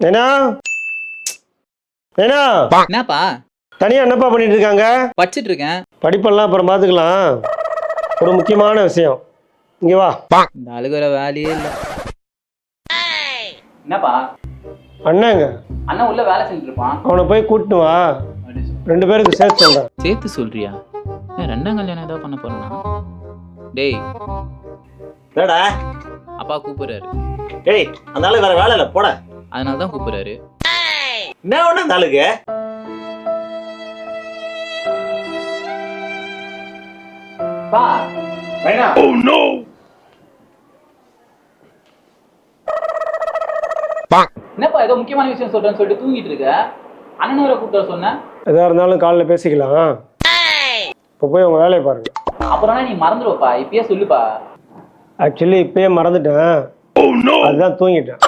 ஏன்னா ஏன்னா என்னப்பா? தனியா என்னப்பா பண்ணிட்டு இருக்காங்க? படிச்சிட்டு இருக்கேன். படிப்பெல்லாம் அப்புறம் பார்த்துக்கலாம். ஒரு முக்கியமான விஷயம், இங்க வா. இந்த அழுகுற வேலையே இல்ல. என்னப்பா? அண்ணாங்க அண்ணன் உள்ள வேலை செஞ்சுட்டு இருப்பான். அவனை போய் கூட்டிட்டு வா, 2 பேருக்கு சேர்த்து சொல்றேன். சேர்த்து சொல்றியா? ரெண்டாம் கல்யாணம் ஏதாவது பண்ண போறேன்னா? டேய், என்னடா? அப்பா கூப்பிடுறாரு. டேய், அந்த ஆளு வேற வேலை இல்ல, போட. அதனால தான் கூப்பிடுறாரு. என்ன ஒண்ணு அந்த ஆளுக்கு? பா, வேணா. என்னப்பா ஏதோ முக்கியமான விஷயம் சொல்றேன்னு சொல்லிட்டு தூங்கிட்டு இருக்க? அண்ணன் வர கூப்பிட்டு சொன்னேன். எதா இருந்தாலும் காலைல பேசிக்கலாம். இப்போ போய் உங்க வேலையை பாருங்க. அப்புறம் நீ மறந்துடுவப்பா, இப்பயே சொல்லுப்பா. ஆக்சுவலி இப்பயே மறந்துட்டேன், அதுதான் தூங்கிட்டேன்.